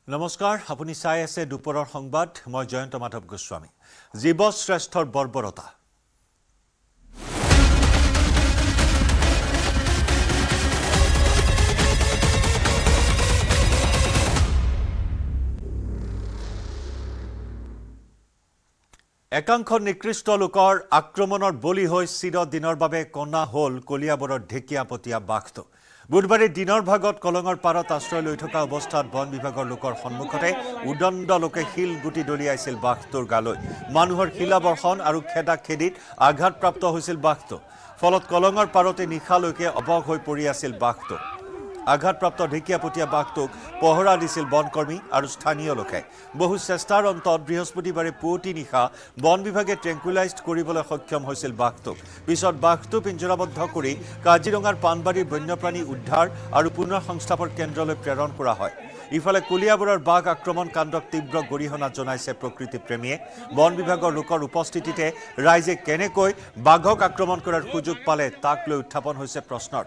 নমস্কাৰ আপুনি চাই আছে দুপৰৰ সংবাদ মই জয়ন্ত মাধৱ গোস্বামী জীৱশ্ৰেষ্ঠৰ বৰ্বৰতা একাংশ নিকৃষ্ট লোকৰ আক্ৰমণৰ বলি হৈ চিৰ দিনৰ বাবে কণা হল কলিয়াবৰৰ ঢেকিয়াপতীয়া বাঘটো বুধবাৰে দিনৰ ভাগত কলঙৰ পাৰত আশ্ৰয় লৈ থকা অৱস্থাত বন বিভাগৰ লোকৰ সন্মুখতে উদণ্ড লোকে শিল গুটি দলিয়াইছিল বাঘটোৰ গালৈ মানুহৰ শিলাবৰ্ষণ আৰু খেদাখেদিত আঘাতপ্ৰাপ্ত হৈছিল বাঘটো ফলত কলঙৰ পাৰতে নিশালৈকে অবগ হৈ পৰি আছিল বাঘটো আঘাতপ্ৰাপ্ত ঢেকিয়াপতীয়া বাঘটোক পহৰা দিছিল বনকৰ্মী আৰু স্থানীয় লোকে বহু চেষ্টাৰ অন্তত বৃহস্পতিবাৰে পুৱতি নিশা বন বিভাগে ট্ৰেংকুলাইজড কৰিবলৈ সক্ষম হৈছিল বাঘটোক পিছত বাঘটো পিঞ্জৰাবদ্ধ কৰি কাজিৰঙাৰ পানবাৰীৰ বন্যপ্ৰাণী উদ্ধাৰ আৰু পুনৰ সংস্থাপন কেন্দ্ৰলৈ প্ৰেৰণ কৰা হয় ইফালে কলিয়াবৰৰ বাঘ আক্ৰমণ কাণ্ডক তীব্ৰ গৰিহণা জনাইছে প্ৰকৃতি প্ৰেমীয়ে বন বিভাগৰ লোকৰ উপস্থিতিতে ৰাইজে কেনেকৈ বাঘক আক্ৰমণ কৰাৰ সুযোগ পালে তাক লৈ উত্থাপন হৈছে প্ৰশ্নৰ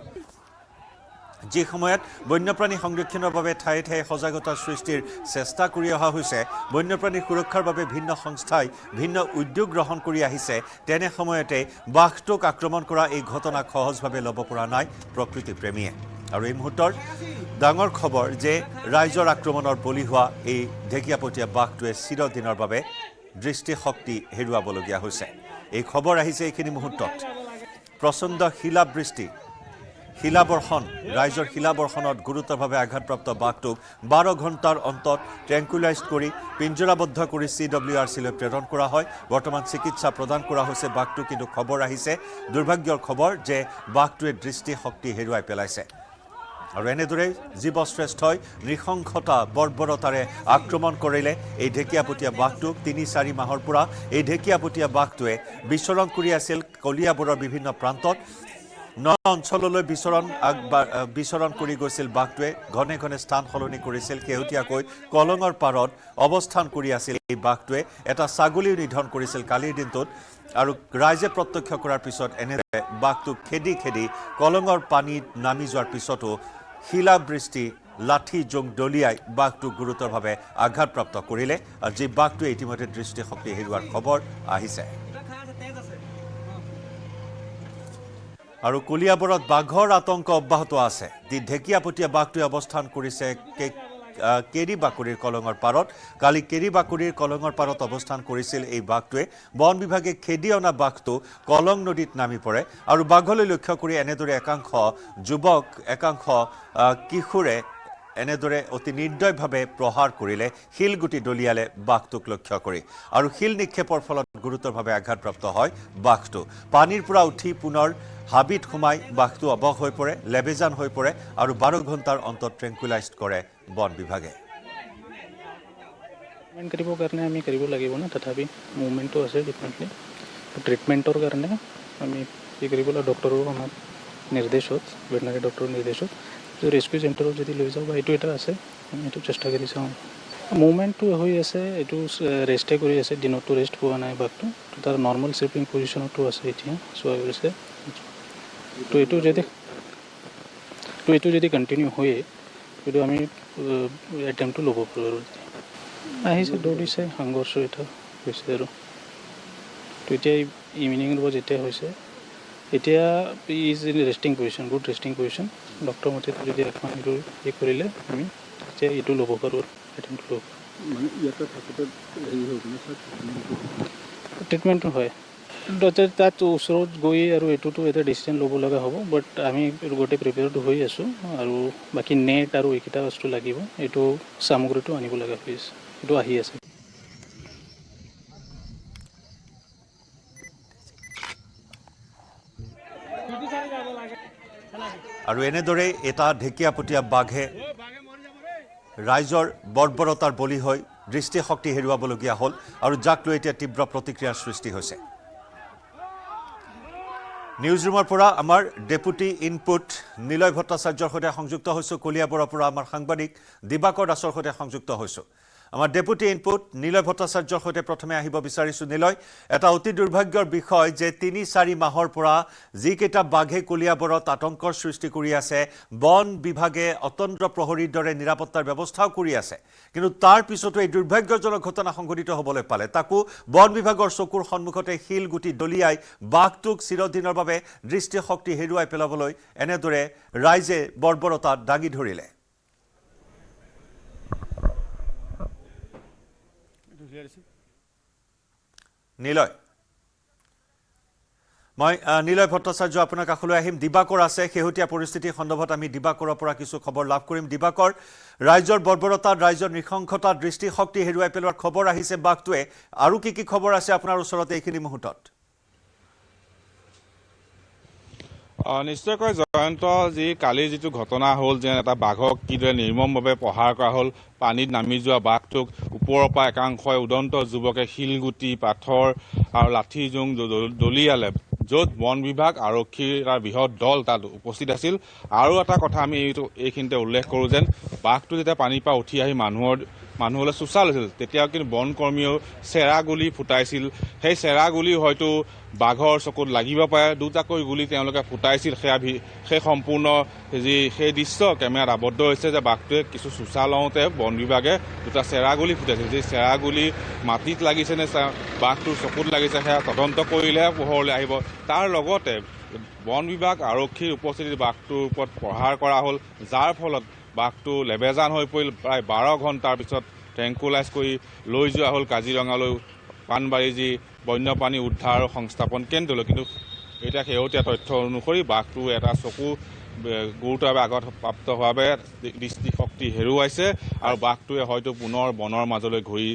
যে সময়ত বন্যপ্ৰাণী সংৰক্ষণৰ বাবে ঠায়ে ঠায়ে সজাগতা সৃষ্টিৰ চেষ্টা কৰি অহা হৈছে বন্যপ্ৰাণীৰ সুৰক্ষাৰ বাবে ভিন্ন সংস্থাই ভিন্ন উদ্যোগ গ্ৰহণ কৰি আহিছে তেনে সময়তে বাঘটোক আক্ৰমণ কৰা এই ঘটনাক সহজভাৱে ল'ব পৰা নাই প্ৰকৃতি প্ৰেমীয়ে আৰু এই মুহূৰ্তৰ ডাঙৰ খবৰ যে ৰাইজৰ আক্ৰমণৰ বলি হোৱা এই ঢেকিয়াপতীয়া বাঘটোৱে চিৰদিনৰ বাবে দৃষ্টিশক্তি হেৰুৱাবলগীয়া হৈছে এই খবৰ আহিছে এইখিনি মুহূৰ্তত প্ৰচণ্ড শিলাবৃষ্টি শিলাবৰ্ষণ ৰাইজৰ শিলাবৰ্ষণত গুৰুতৰভাৱে আঘাতপ্ৰাপ্ত বাঘটোক 12 ঘণ্টাৰ অন্তত ট্ৰেংকুলাইজড কৰি পিঞ্জৰাবদ্ধ কৰি CWRCলৈ প্ৰেৰণ কৰা হয় বৰ্তমান চিকিৎসা প্ৰদান কৰা হৈছে বাঘটো কিন্তু খবৰ আহিছে দুৰ্ভাগ্যৰ খবৰ যে বাঘটোৱে দৃষ্টিশক্তি হেৰুৱাই পেলাইছে আৰু এনেদৰে জীৱশ্ৰেষ্ঠই নৃশংসতা বৰ্বৰতাৰে আক্ৰমণ কৰিলে এই ঢেকিয়াপতীয়া বাঘটোক 3-4 মাহৰ পৰা এই ঢেকিয়াপতীয়া বাঘটোৱে বিচৰণ কৰি আছিল কলিয়াবৰৰ বিভিন্ন প্ৰান্তত অঞ্চললৈ বিচৰণ কৰি গৈছিল বাঘটোৱে ঘনে ঘনে স্থান সলনি কৰিছিল শেহতীয়াকৈ কলঙৰ পাৰত অৱস্থান কৰি আছিল এই বাঘটোৱে এটা ছাগলী নিধন কৰিছিল কালিৰ দিনটোত আৰু ৰাইজে প্ৰত্যক্ষ কৰাৰ পিছত এনেদৰে বাঘটোক খেদি খেদি কলঙৰ পানীত নামি যোৱাৰ পিছতো শিলাবৃষ্টি লাঠি জোং দলিয়াই বাঘটোক গুৰুতৰভাৱে আঘাতপ্ৰাপ্ত কৰিলে আৰু যি বাঘটোৱে ইতিমধ্যে দৃষ্টিশক্তি হেৰুৱাৰ খবৰ আহিছে আৰু কলিয়াবৰত বাঘৰ আতংক অব্যাহত আছে দি ঢেকিয়াপতীয়া বাঘটোৱে অৱস্থান কৰিছে কেৰিবাকুৰিৰ কলঙৰ পাৰত কালি কেৰিবাকুৰিৰ কলঙৰ পাৰত অৱস্থান কৰিছিল এই বাঘটোৱে বন বিভাগে খেদি অনা বাঘটো কলং নদীত নামি পৰে আৰু বাঘলৈ লক্ষ্য কৰি এনেদৰে একাংশ যুৱক একাংশ কিশোৰে এনেদৰে অতি নিৰ্দয়ভাৱে প্ৰহাৰ কৰিলে শিলগুটি দলিয়ালে বাঘটোক লক্ষ্য কৰি আৰু শিল নিক্ষেপৰ ফলত গুৰুতৰভাৱে আঘাতপ্ৰাপ্ত হয় বাঘটো পানীৰ পৰা উঠি পুনৰ হাবিত সোমাই বাঘটো অবগ হৈ পৰে লেবেজান হৈ পৰে আৰু 12 ঘণ্টাৰ অন্তত ট্ৰেংকুলাইজড কৰে বন বিভাগে ট্ৰিটমেণ্ট কৰিবৰ কাৰণে আমি কৰিব লাগিব না তথাপি মুভমেণ্টটো আছে ডিফাৰেণ্টলি ট্ৰিটমেণ্টৰ কাৰণে আমি কি কৰিব লাগিব ডক্টৰৰ আমাক নিৰ্দেশত ভেটেনাৰী ডক্টৰৰ নিৰ্দেশত ৰেস্কিউ চেণ্টাৰত যদি লৈ যাওঁ বা এইটো এটা আছে আমি এইটো চেষ্টা কৰি চাওঁ মুভমেণ্টটো হৈ আছে এইটো ৰেষ্টে কৰি আছে দিনতো ৰেষ্ট পোৱা নাই বাঘটো তাৰ নৰ্মেল শ্লিপিং পজিশ্যনতো আছে এতিয়া চোৱা গৈছে তো এইটো যদি কণ্টিনিউ হয় এইটো আমি এটেম্পটো ল'ব পাৰোঁ আৰু আহিছে দৌৰিছে সংঘৰ্ষ এটা হৈছে আৰু তো এতিয়া ইভিনিঙৰ পৰা যেতিয়া হৈছে এতিয়া is in resting position good resting position doctor মতে যদি এখন এইটো কৰিলে আমি এতিয়া এইটো ল'ব পাৰোঁ এটেম্পটো ল'ব মানে ইয়াতে থাকোঁতে হেৰি হৈ ট্ৰিটমেণ্টটো হয় তাত ওচৰত গৈ আৰু এইটোতো এটা ডিচিশ্যন ল'ব লগা হ'ব বাট আমি গোটেই প্ৰিপেয়াৰটো হৈ আছোঁ আৰু বাকী নেট আৰু এইকেইটা বস্তু লাগিব এইটো সামগ্ৰীটো আনিব লগা হৈ আছে এইটো আহি আছে আৰু এনেদৰে এটা ঢেকিয়াপতীয়া বাঘে ৰাইজৰ বৰ্বৰতাৰ বলি হৈ দৃষ্টিশক্তি হেৰুৱাবলগীয়া হ'ল আৰু যাক লৈ এতিয়া তীব্ৰ প্ৰতিক্ৰিয়াৰ সৃষ্টি হৈছে নিউজ ৰুমৰ পৰা আমাৰ ডেপুটি ইনপুট নিলয় ভট্টাচাৰ্যৰ সৈতে সংযুক্ত হৈছোঁ কলিয়াবৰৰ পৰা আমাৰ সাংবাদিক দিবাকৰ দাসৰ সৈতে সংযুক্ত হৈছোঁ আমাৰ ডেপুটি ইনপুট নিলয় ভট্টাচাৰ্যৰ সৈতে প্ৰথমে আহিব বিচাৰিছোঁ। নিলয়, এটা অতি দুৰ্ভাগ্যৰ বিষয় যে ৩-৪ মাহৰ পৰা যিকেইটা বাঘে কলিয়াবৰত আতংকৰ সৃষ্টি কৰি আছে, বন বিভাগে অতন্ত্ৰ প্ৰহৰীৰ দৰে নিৰাপত্তাৰ ব্যৱস্থাও কৰি আছে, কিন্তু তাৰ পিছতো এই দুৰ্ভাগ্যজনক ঘটনা সংঘটিত হ'বলৈ পালে, তাকো বন বিভাগৰ চকুৰ সন্মুখতে শিলগুটি দলিয়াই বাঘটোক চিৰদিনৰ বাবে দৃষ্টিশক্তি হেৰুৱাই পেলাবলৈ এনেদৰে ৰাইজে বৰ্বৰতা দাঙি ধৰিলে। নিলয়, মই নিলয় ভট্টাচাৰ্য আপোনাৰ কাষলৈ আহিম। দিবাকৰ আছে, শেহতীয়া পৰিস্থিতি সন্দৰ্ভত আমি দিবাকৰৰ পৰা কিছু খবৰ লাভ কৰিম। দিবাকৰ, ৰাইজৰ বৰ্বৰতাত, ৰাইজৰ নৃশংসতাত দৃষ্টিশক্তি হেৰুৱাই পেলোৱাৰ খবৰ আহিছে বাঘটোৱে, আৰু কি খবৰ আছে আপোনাৰ ওচৰতে এইখিনি মুহূৰ্তত? নিশ্চয়কৈ জয়ন্ত, কালি যিটো ঘটনা হ'ল যে এটা বাঘক কিদৰে নিৰ্মমভাৱে প্ৰহাৰ কৰা হ'ল, পানীত নামি যোৱা বাঘটোক ওপৰৰ পৰা একাংশই উদন্ত যুৱকে শিলগুটি, পাথৰ আৰু লাঠি জোং দলিয়ালে, য'ত বন বিভাগ আৰক্ষীৰ এটা বৃহৎ দল তাত উপস্থিত আছিল। আৰু এটা কথা আমি এইখিনিতে উল্লেখ কৰোঁ যেন বাঘটো যেতিয়া পানীৰ পৰা উঠি আহি মানুহলৈ চোচা লৈছিল, তেতিয়াও কিন্তু বন কৰ্মীয়েও চেৰা গুলি ফুটাইছিল। সেই চেৰা গুলি হয়তো বাঘৰ চকুত লাগিব পাৰে, দুটাকৈ গুলি তেওঁলোকে ফুটাইছিল। সেই সম্পূৰ্ণ সেই দৃশ্য কেমেৰাত আবদ্ধ হৈছে যে বাঘটোৱে কিছু চোচা লওঁতে বন বিভাগে দুটা চেৰা গুলি ফুটাইছিল। যি চেৰা গুলি মাটিত লাগিছে নে বাঘটোৰ চকুত লাগিছে, সেয়া তদন্ত কৰিলেহে পোহৰলৈ আহিব। তাৰ লগতে বন বিভাগ আৰক্ষীৰ উপস্থিতিত বাঘটোৰ ওপৰত প্ৰহাৰ কৰা হ'ল, যাৰ ফলত বাঘটো লেবেজান হৈ পৰিল। প্ৰায় 12 ঘণ্টাৰ পিছত ট্ৰেংকুলাইজ কৰি লৈ যোৱা হ'ল কাজিৰঙালৈ, পাণবাৰী যি বন্যপ্ৰাণী উদ্ধাৰ আৰু সংস্থাপন কেন্দ্ৰলৈ। কিন্তু এতিয়া শেহতীয়া তথ্য অনুসৰি বাঘটো এটা চকু গুৰুতৰভাৱে আঘাতপ্ৰাপ্ত হোৱাৰ বাবে দৃষ্টিশক্তি হেৰুৱাইছে, আৰু বাঘটোৱে হয়তো পুনৰ বনৰ মাজলৈ ঘূৰি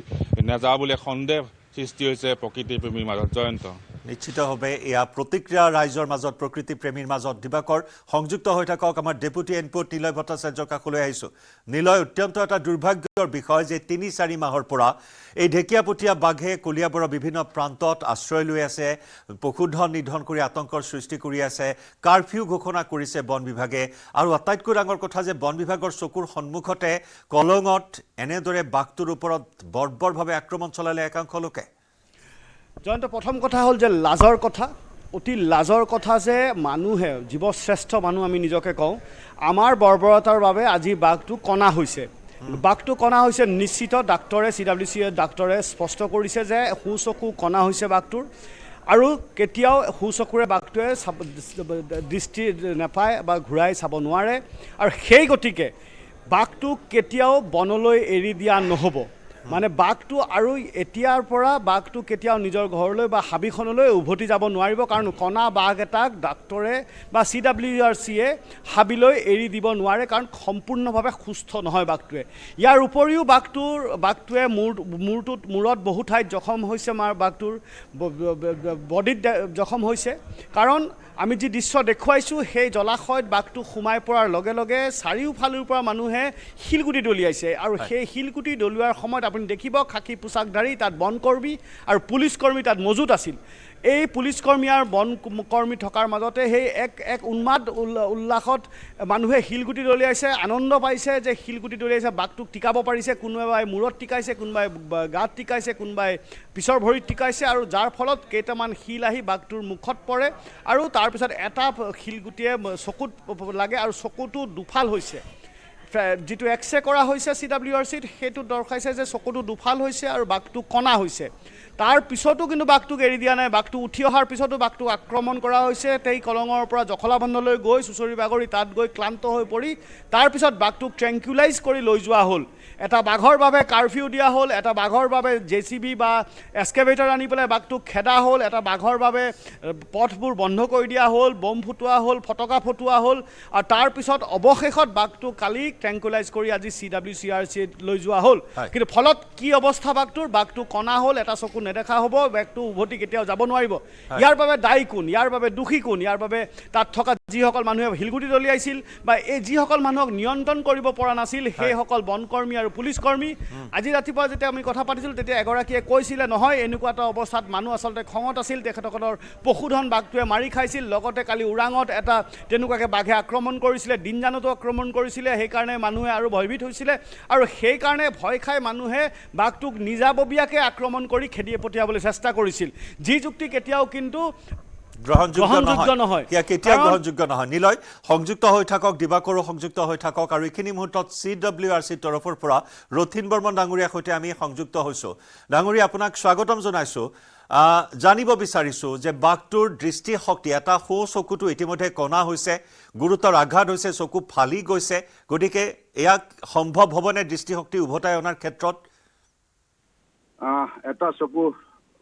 নাযাওঁ বুলি সন্দেহ সৃষ্টি হৈছে প্ৰকৃতি প্ৰেমীৰ মাজত। জয়ন্ত, নিশ্চিতভাৱে এয়া প্ৰতিক্ৰিয়া ৰাইজৰ মাজত, প্ৰকৃতি প্ৰেমীৰ মাজত। দিবাকৰ, সংযুক্ত হৈ থাকক। আমাৰ ডেপুটি ইনপুট নিলয় ভট্টাচাৰ্যৰ কাষলৈ আহিছোঁ। নিলয়, অত্যন্ত এটা দুৰ্ভাগ্যৰ বিষয় যে ৩-৪ মাহৰ পৰা এই ঢেকীয়াপতীয়া বাঘে কলিয়াবৰৰ বিভিন্ন প্ৰান্তত আশ্ৰয় লৈ আছে, পশুধন নিধন কৰি আতংকৰ সৃষ্টি কৰি আছে, কাৰফিউ ঘোষণা কৰিছে বন বিভাগে, আৰু আটাইতকৈ ডাঙৰ কথা যে বন বিভাগৰ চকুৰ সন্মুখতে কলঙত এনেদৰে বাঘটোৰ ওপৰত বৰ্বৰভাৱে আক্ৰমণ চলালে একাংশ লোকে। জয়ন্ত, প্ৰথম কথা হ'ল যে লাজৰ কথা, অতি লাজৰ কথা যে মানুহে, জীৱশ্ৰেষ্ঠ মানুহ আমি নিজকে কওঁ, আমাৰ বৰ্বৰতাৰ বাবে আজি বাঘটো কণা হৈছে। বাঘটো কণা হৈছে নিশ্চিত। ডাক্তৰে CWC ডাক্তৰে স্পষ্ট কৰিছে যে সোঁচকু কণা হৈছে বাঘটোৰ, আৰু কেতিয়াও সোঁচকুৰে বাঘটোৱে দৃষ্টি নাপায় বা ঘূৰাই চাব নোৱাৰে, আৰু সেই গতিকে বাঘটোক কেতিয়াও বনলৈ এৰি দিয়া নহ'ব। মানে বাঘটো আৰু এতিয়াৰ পৰা বাঘটো কেতিয়াও নিজৰ ঘৰলৈ বা হাবিখনলৈ উভতি যাব নোৱাৰিব, কাৰণ কণা বাঘ এটাক ডাক্তৰে বা CWRCয়ে হাবিলৈ এৰি দিব নোৱাৰে, কাৰণ সম্পূৰ্ণভাৱে সুস্থ নহয় বাঘটোৱে। ইয়াৰ উপৰিও বাঘটোৱে মূৰত বহু ঠাইত জখম হৈছে, বাঘটোৰ বডিত জখম হৈছে, কাৰণ আমি যি দৃশ্য দেখুৱাইছোঁ সেই জলাশয়ত বাঘটো সোমাই পৰাৰ লগে লগে চাৰিওফালৰ পৰা মানুহে শিলগুটি দলিয়াইছে, আৰু সেই শিলগুটি দলিওৱাৰ সময়ত আপুনি দেখিব খাকী পোছাকধাৰী তাত বনকৰ্মী আৰু পুলিচ কৰ্মী তাত মজুত আছিল। এই পুলিচ কৰ্মী আৰু বন কৰ্মী থকাৰ মাজতে সেই এক উন্মাদ উল্লাসত মানুহে শিলগুটি দলিয়াইছে, আনন্দ পাইছে যে শিলগুটি দলিয়াইছে, বাঘটোক টিকাব পাৰিছে, কোনোবাই মূৰত টিকাইছে, কোনোবাই গাত টিকাইছে, কোনোবাই পিছৰ ভৰিত টিকাইছে, আৰু যাৰ ফলত কেইটামান শিল আহি বাঘটোৰ মুখত পৰে, আৰু তাৰপিছত এটা শিলগুটিয়ে চকুত লাগে আৰু চকুটো দুফাল হৈছে। যিটো এক্সৰে কৰা হৈছে CWRCত, সেইটো দৰ্শাইছে যে চকুটো দুফাল হৈছে আৰু বাঘটো কণা হৈছে। তাৰ পিছতো কিন্তু বাঘটোক এৰি দিয়া নাই। বাঘটো উঠি অহাৰ পিছতো বাঘটোক আক্ৰমণ কৰা হৈছে। সেই কলঙৰ পৰা জখলাবন্ধলৈ গৈ চুচৰি বাগৰি তাত গৈ ক্লান্ত হৈ পৰি তাৰপিছত বাঘটোক ট্ৰেংকুলাইজ কৰি লৈ যোৱা হ'ল। এটা বাঘৰ বাবে কাৰফিউ দিয়া হ'ল, এটা বাঘৰ বাবে JCB বা এক্সকেভেটৰ আনি পেলাই বাঘটোক খেদা হ'ল, এটা বাঘৰ বাবে পথবোৰ বন্ধ কৰি দিয়া হ'ল, বম ফুটোৱা হ'ল, ফটকা ফুটোৱা হ'ল, আৰু তাৰপিছত অৱশেষত বাঘটোক কালি ট্ৰেংকুলাইজ কৰি আজি CWCRCত লৈ যোৱা হ'ল। কিন্তু ফলত কি অৱস্থা বাঘটো কণা হ'ল, এটা চকু নেদেখা হ'ব, বাঘটো উভতি কেতিয়াও যাব নোৱাৰিব। ইয়াৰ বাবে দায়ী কোন, ইয়াৰ বাবে দোষী কোন, ইয়াৰ বাবে তাত থকা যিসকল মানুহে শিলগুটি দলিয়াইছিল বা এই যিসকল মানুহক নিয়ন্ত্ৰণ কৰিব পৰা নাছিল সেইসকল বনকৰ্মী আৰু পুলিচ কৰ্মী আজি ৰাতিপুৱা যেতিয়া আমি কথা পাতিছিলোঁ তেতিয়া এগৰাকীয়ে কৈছিলে নহয় এনেকুৱা এটা অৱস্থাত মানুহ আচলতে খঙত আছিল তেখেতসকলৰ পশুধন বাঘটোৱে মাৰি খাইছিল লগতে কালি ওৰাঙত এটা তেনেকুৱাকৈ বাঘে আক্ৰমণ কৰিছিলে দিনজানতো আক্ৰমণ কৰিছিলে সেইকাৰণে মানুহে আৰু ভয়ভীত হৈছিলে আৰু সেইকাৰণে ভয় খাই মানুহে বাঘটোক নিজাববীয়াকৈ আক্ৰমণ কৰি খেদি পঠিয়াবলৈ চেষ্টা কৰিছিল যি যুক্তি কেতিয়াও কিন্তু গ্ৰহণযোগ্য নহয় কেতিয়াও গ্ৰহণযোগ্য নহয় নিলয় সংযুক্ত হৈ থাকক দিবাকৰো সংযুক্ত হৈ থাকক আৰু এইখিনি মুহূৰ্তত CWRC তৰফৰ পৰা ৰথিন বৰ্মন ডাঙৰীয়াৰ সৈতে আমি সংযুক্ত হৈছোঁ ডাঙৰীয়া আপোনাক স্বাগতম জনাইছোঁ জানিব বিচাৰিছোঁ যে বাঘটোৰ দৃষ্টিশক্তি এটা সো চকুটো ইতিমধ্যে কণা হৈছে গুৰুতৰ আঘাত হৈছে চকু ফালি গৈছে গতিকে ইয়াক সম্ভৱ হ'বনে দৃষ্টিশক্তি উভতাই অনাৰ ক্ষেত্ৰত এটা চকু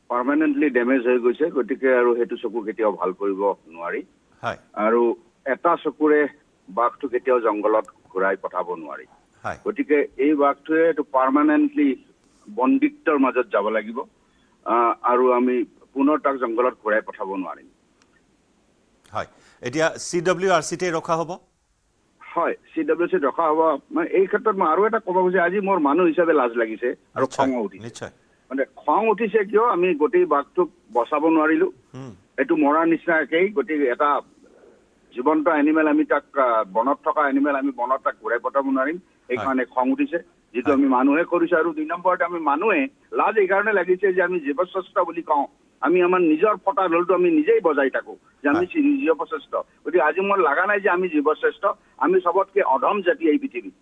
পাৰ্মানেণ্টলি ডেমেজ হৈ গৈছে গতিকে আৰু সেইটো চকু কেতিয়াও ভাল কৰিব নোৱাৰি আৰু এটা চকুৰে বাঘটো কেতিয়াও জংঘলত ঘূৰাই পঠাব নোৱাৰি গতিকে এই বাঘটোৱে এইটো পাৰ্মানেণ্টলি বন্দিত্বৰ মাজত যাব লাগিব আৰু আমি পুনৰ তাক জংঘলত ঘূৰাই পঠাব নোৱাৰিম হয় এতিয়া CWRCতে ৰখা হ'ব হয় CWRC ৰখা হ'ব এই ক্ষেত্ৰত মই আৰু এটা ক'ব খুজিছোঁ আজি মোৰ মানুহ হিচাপে লাজ লাগিছে আৰু খং উঠিছে নিশ্চয় মানে খং উঠিছে কিয় আমি গোটেই বাঘটোক বচাব নোৱাৰিলো এইটো মৰাৰ নিচিনা একেই গতিকে এটা জীৱন্ত এনিমেল আমি তাক বনত থকা এনিমেল আমি বনত তাক ঘূৰাই পঠাব নোৱাৰিম এইকাৰণে খং উঠিছে যিটো আমি মানুহে কৰিছোঁ আৰু 2 নম্বৰতে আমি মানুহে লাজ এইকাৰণে লাগিছে যে আমি জীৱশ্ৰেষ্ঠ বুলি কওঁ আমি আমাৰ নিজৰ ফটা ঢোলটো আমি নিজেই বজাই থাকোঁ যে আমি জীৱশ্ৰেষ্ঠ গতিকে আজি মোৰ লগা নাই যে আমি জীৱশ্ৰেষ্ঠ আমি চবতকৈ অধম জাতি এই পৃথিৱীত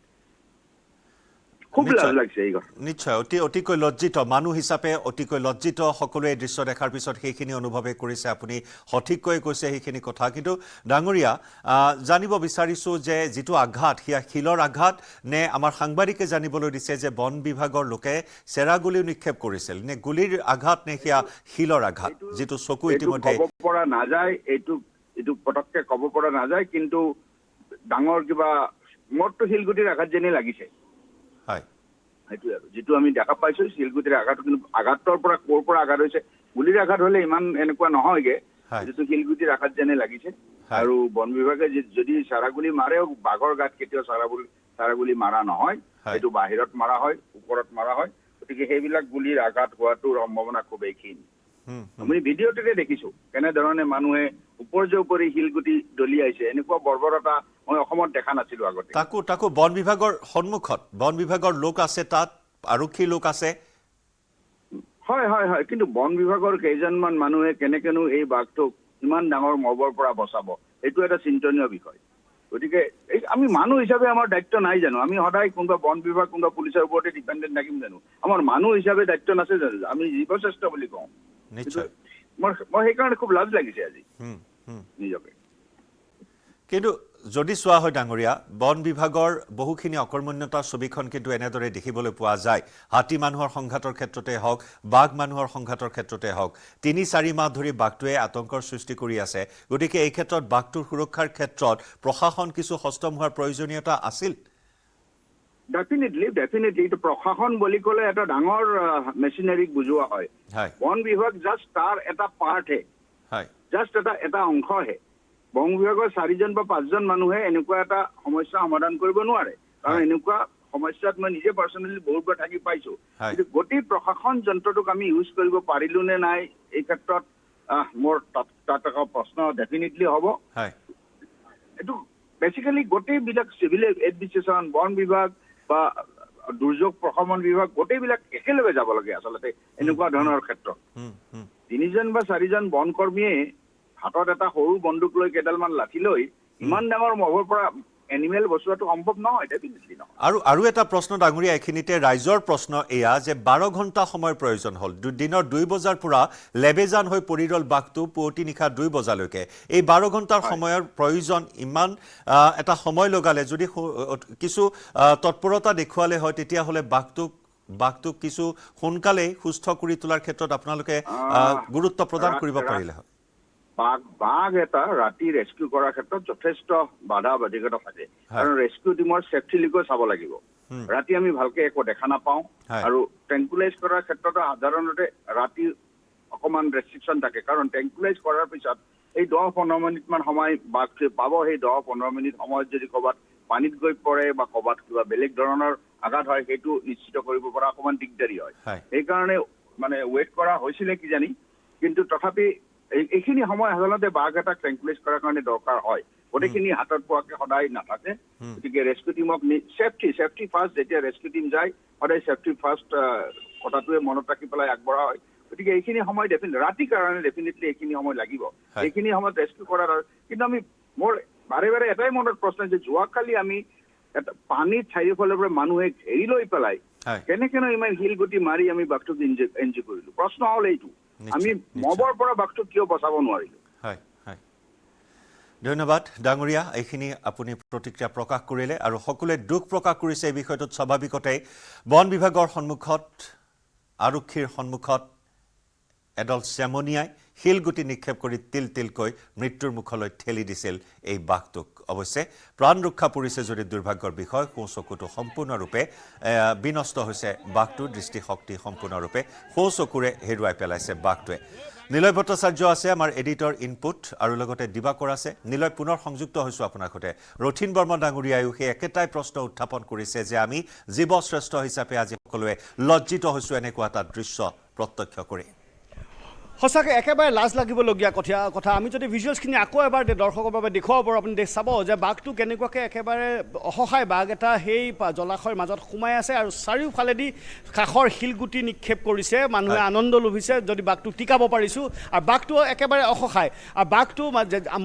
খুব লাজ লাগিছে এই কথা নিশ্চয় অতিকৈ লজ্জিত মানুহ হিচাপে অতিকৈ লজ্জিত সকলোৱে এই দৃশ্য দেখাৰ পিছত সেইখিনি অনুভৱে কৰিছে আপুনি সঠিককৈ কৈছে সেইখিনি কথা কিন্তু ডাঙৰীয়া জানিব বিচাৰিছোঁ যে যিটো আঘাত সেয়া শিলৰ আঘাত নে আমাৰ সাংবাদিকে জানিবলৈ দিছে যে বন বিভাগৰ লোকে চেৰাগুলিও নিক্ষেপ কৰিছিল নে গুলিৰ আঘাত নে সেয়া শিলৰ আঘাত যিটো চকু ইতিমধ্যে ক'ব পৰা নাযায় এইটো পটককৈ ক'ব পৰা নাযায় কিন্তু ডাঙৰ কিবা মোৰতো শিলগুটিৰ আঘাত যেনেই লাগিছে হয় সেইটোৱে আৰু যিটো আমি দেখা পাইছোঁ শিলগুটিৰ আঘাত কিন্তু আঘাতৰ পৰা ক'ৰ পৰা আঘাত হৈছে গুলিৰ আঘাত হ'লে ইমান এনেকুৱা নহয়গে যিটো শিলগুটিৰ আঘাত যেনে লাগিছে আৰু বন বিভাগে যদি চাৰাগুলি মাৰেও বাঘৰ গাত কেতিয়াও চাৰাগুলি মাৰা নহয় এইটো বাহিৰত মাৰা হয় ওপৰত মাৰা হয় গতিকে সেইবিলাক গুলিৰ আঘাত হোৱাটোৰ সম্ভাৱনা খুবেই ক্ষীণ আমি ভিডিঅ'টোতে দেখিছোঁ কেনেধৰণে মানুহে উপৰি শিলগুটি দলিয়াইছে এনেকুৱা বৰ্বৰতা মই অসমত দেখা নাছিলোঁ আগতে তাকো বন বিভাগৰ সন্মুখত বন বিভাগৰ লোক আছে তাত আৰক্ষীৰ লোক আছে হয় হয় হয় কিন্তু বন বিভাগৰ কেইজনমান মানুহে কেনেকেনো এই বাঘটোক ইমান ডাঙৰ মহবৰ পৰা বচাব এইটো এটা চিন্তনীয় বিষয় গতিকে এই আমি মানুহ হিচাপে আমাৰ দায়িত্ব নাই জানো আমি সদায় কোনোবা বন বিভাগ কোনোবা পুলিচৰ ওপৰতে ডিপেণ্ডেণ্ট থাকিম জানো আমাৰ মানুহ হিচাপে দায়িত্ব নাছে জানো আমি জীৱশ্ৰেষ্ঠ বুলি কওঁ নিশ্চয় মই সেইকাৰণে খুব লাজ লাগিছে আজি নিজকে কিন্তু যদি চোৱা হয় ডাঙৰীয়া বন বিভাগৰ বহুখিনি অকৰ্মণ্যতাৰ ছবিখন কিন্তু এনেদৰে দেখিবলৈ পোৱা যায় হাতী মানুহৰ সংঘাতৰ ক্ষেত্ৰতে হওক বাঘ মানুহৰ সংঘাতৰ ক্ষেত্ৰতে হওক 3-4 মাহ ধৰি বাঘটোৱে আতংকৰ সৃষ্টি কৰি আছে গতিকে এই ক্ষেত্ৰত বাঘটোৰ সুৰক্ষাৰ ক্ষেত্ৰত প্ৰশাসন কিছু সষ্টম হোৱাৰ প্ৰয়োজনীয়তা আছিল ডেফিনেটলি এইটো প্ৰশাসন বুলি ক'লে এটা ডাঙৰ মেচিনাৰীক বুজোৱা হয় বন বিভাগ জাষ্ট তাৰ এটা পাৰ্টহে জাষ্ট এটা অংশহে বন বিভাগৰ 4জন বা 5জন মানুহে এনেকুৱা এটা সমস্যা সমাধান কৰিব নোৱাৰে কাৰণ এনেকুৱা সমস্যাত মই নিজে পাৰ্চনেলি বহুতবাৰ থাকি পাইছোঁ কিন্তু গোটেই প্ৰশাসন যন্ত্ৰটোক আমি ইউজ কৰিব পাৰিলোঁ নে নাই এই ক্ষেত্ৰত মোৰ তাত এটা প্ৰশ্ন ডেফিনেটলি হ'ব এইটো বেচিকেলি গোটেইবিলাক চিভিল এডমিনিষ্ট্ৰেশ্যন বন বিভাগ বা দুৰ্যোগ প্ৰশমন বিভাগ গোটেইবিলাক একেলগে যাব লাগে আচলতে এনেকুৱা ধৰণৰ ক্ষেত্ৰত 3জন বা 4জন বন কৰ্মীয়ে হাতত এটা সৰু বন্দুক লৈ কেইডালমান লাঠি লৈ ইমান ডাঙৰ মহৰ পৰা এনিমেল বচোৱাটো সম্ভৱ নহয় ডেফিনেটলি নহয় আৰু এটা প্ৰশ্ন ডাঙৰীয়া এইখিনিতে ৰাইজৰ প্ৰশ্ন এয়া যে 12 ঘণ্টা সময়ৰ প্ৰয়োজন হ'ল দিনৰ 2 বজাৰ পৰা লেবেজান হৈ পৰি ৰ'ল বাঘটো পুৱতি নিশা 2 বজালৈকে এই 12 ঘণ্টাৰ সময়ৰ প্ৰয়োজন ইমান এটা সময় লগালে যদি কিছু তৎপৰতা দেখুৱালে হয় তেতিয়াহ'লে বাঘটোক কিছু সোনকালেই সুস্থ কৰি তোলাৰ ক্ষেত্ৰত আপোনালোকে গুৰুত্ব প্ৰদান কৰিব পাৰিলে হয় বাঘ এটা ৰাতি ৰেস্কিউ কৰাৰ ক্ষেত্ৰত যথেষ্ট বাধা বাধকতা থাকে কাৰণ ৰেস্কিউ টিমৰ ছেফটিলৈকে চাব লাগিব ৰাতি আমি ভালকে একো দেখা নাপাওঁ আৰু ট্ৰেংকুলাইজ কৰাৰ ক্ষেত্ৰতো সাধাৰণতে ৰাতি অকণমান ৰেষ্ট্ৰিকশ্যন থাকে কাৰণ ট্ৰেংকুলাইজ কৰাৰ পিছত এই 10-15 মিনিটমান সময় বাঘটোৱে পাব। সেই 10-15 মিনিট সময়ত যদি ক'ৰবাত পানীত গৈ পৰে বা ক'ৰবাত কিবা বেলেগ ধৰণৰ আঘাত হয়, সেইটো নিশ্চিত কৰিব পৰা অকণমান দিগদাৰী হয়। সেইকাৰণে মানে ৱেইট কৰা হৈছিলে কিজানি, কিন্তু তথাপি এইখিনি সময় সাধাৰণতে বাঘ এটাক ট্ৰেংকুলাইজ কৰাৰ কাৰণে দৰকাৰ হয়। গোটেইখিনি হাতত পোৱাকে সদায় নাথাকে। গতিকে ৰেস্কিউ টিমক ছেফটি ফাৰ্ষ্ট, যেতিয়া ৰেস্কিউ টিম যায় সদায় ছেফটি ফাৰ্ষ্ট কথাটোৱে মনত ৰাখি পেলাই আগবঢ়া হয়। গতিকে এইখিনি সময় ৰাতিৰ কাৰণে ডেফিনেটলি এইখিনি সময় লাগিব। এইখিনি সময়ত ৰেস্কিউ কৰাৰ, কিন্তু আমি মোৰ বাৰে বাৰে এটাই মনত প্ৰশ্ন যে যোৱাকালি আমি এটা পানীত চাৰিওফালৰ পৰা মানুহে ঘেৰি লৈ পেলাই কেনেকেনো ইমান শিলগুটি মাৰি আমি বাঘটোক এনজয় কৰিলো। প্ৰশ্ন হ'ল এইটো, আমি মবৰ পৰা বাঘটোক কিয় বচাব নোৱাৰিলো? ধন্যবাদ ডাঙৰীয়া, এইখিনি আপুনি প্ৰতিক্ৰিয়া প্ৰকাশ কৰিলে আৰু সকলোৱে দুখ প্ৰকাশ কৰিছে এই বিষয়টোত। স্বাভাৱিকতেই বন বিভাগৰ সন্মুখত, আৰক্ষীৰ সন্মুখত এডল চেমনিয়াই শিলগুটি নিক্ষেপ কৰি তিলকৈ মৃত্যুৰ মুখলৈ ঠেলি দিছিল এই বাঘটোক। অৱশ্যে প্ৰাণ ৰক্ষা পৰিছে যদি দুৰ্ভাগ্যৰ বিষয়, সোঁচকুটো সম্পূৰ্ণৰূপে বিনষ্ট হৈছে। বাঘটোৰ দৃষ্টিশক্তি সম্পূৰ্ণৰূপে সোঁচকুৰে হেৰুৱাই পেলাইছে বাঘটোৱে। নিলয় ভট্টাচাৰ্য আছে আমাৰ এডিটৰ ইনপুট, আৰু লগতে দিবাকৰ আছে। নিলয়, পুনৰ সংযুক্ত হৈছোঁ আপোনাৰ সৈতে। ৰথীন বৰ্মা ডাঙৰীয়ায়ো সেই একেটাই প্ৰশ্ন উত্থাপন কৰিছে যে আমি জীৱশ্ৰেষ্ঠ হিচাপে আজি সকলোৱে লজ্জিত হৈছোঁ এনেকুৱা এটা দৃশ্য প্ৰত্যক্ষ কৰি। সঁচাকৈ একেবাৰে লাজ লাগিবলগীয়া কথা। আমি যদি ভিজুৱেলছখিনি আকৌ এবাৰ দৰ্শকৰ বাবে দেখুৱাব পাৰোঁ, আপুনি চাব যে বাঘটো কেনেকুৱাকৈ একেবাৰে অসহায় বাঘ এটা সেই জলাশয়ৰ মাজত সোমাই আছে আৰু চাৰিওফালেদি কাষৰ শিলগুটি নিক্ষেপ কৰিছে। মানুহে আনন্দ লভিছে যদি বাঘটোক টিকাব পাৰিছোঁ, আৰু বাঘটো একেবাৰে অসহায়। আৰু বাঘটো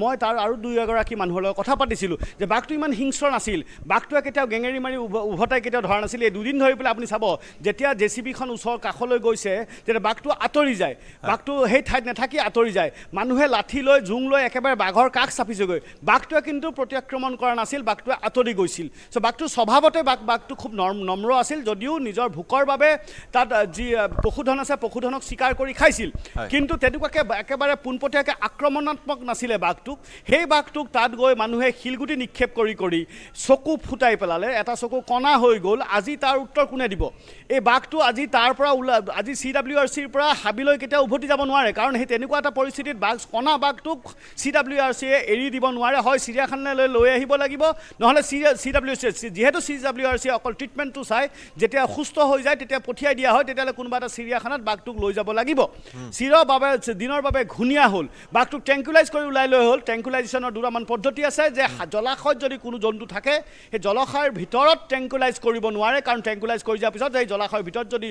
মই তাৰ আৰু 2-এগৰাকী মানুহৰ লগত কথা পাতিছিলোঁ যে বাঘটো ইমান হিংস্ৰ নাছিল, বাঘটোৱে কেতিয়াও গেঙেৰি মাৰি উভতাই কেতিয়াও ধৰা নাছিল। এই 2 দিন ধৰি পেলাই আপুনি চাব, যেতিয়া JCB-খন ওচৰৰ কাষলৈ গৈছে তেতিয়া বাঘটো আঁতৰি যায়, বাঘটো সেই ঠাইত নাথাকি আঁতৰি যায়। মানুহে লাঠি লৈ জোং লৈ একেবাৰে বাঘৰ কাষ চাপিছেগৈ। বাঘটোৱে কিন্তু প্ৰত্যাক্ৰমণ কৰা নাছিল, বাঘটোৱে আঁতৰি গৈছিল। চ' বাঘটোৰ স্বভাৱতে বাঘটো খুব নম্ৰ আছিল, যদিও নিজৰ ভোকৰ বাবে তাত যি পশুধন আছে পশুধনক চিকাৰ কৰি খাইছিল, কিন্তু তেনেকুৱাকৈ একেবাৰে পোনপটীয়াকৈ আক্ৰমণাত্মক নাছিলে বাঘটোক। সেই বাঘটোক তাত গৈ মানুহে শিলগুটি নিক্ষেপ কৰি চকু ফুটাই পেলালে, এটা চকু কণা হৈ গ'ল। আজি তাৰ উত্তৰ কোনে দিব? এই বাঘটো আজি তাৰ পৰা আজি CWRCৰ পৰা হাবিলৈ কেতিয়াও উভতি যাব নোৱাৰে, কাৰণ সেই তেনেকুৱা এটা পৰিস্থিতিত কণা বাঘটোক CWRCয়ে এৰি দিব নোৱাৰে। হয় চিৰিয়াখানালৈ লৈ আহিব লাগিব, নহ'লে যিহেতু CWRCয়ে অকল ট্ৰিটমেণ্টটো চাই, যেতিয়া সুস্থ হৈ যায় তেতিয়া পঠিয়াই দিয়া হয়, তেতিয়াহ'লে কোনোবা এটা চিৰিয়াখানাত বাঘটোক লৈ যাব লাগিব। দিনৰ বাবে ঘূণীয়া হ'ল, বাঘটোক ট্ৰেংকুলাইজ কৰি ওলাই লৈ হ'ল। ট্ৰেংকুলাইজেশ্যনৰ 2টামান পদ্ধতি আছে, যে জলাশয়ত যদি কোনো জন্তু থাকে সেই জলাশয়ৰ ভিতৰত ট্ৰেংকুলাইজ কৰিব নোৱাৰে, কাৰণ ট্ৰেংকুলাইজ কৰি যোৱাৰ পিছত সেই জলাশয়ৰ ভিতৰত যদি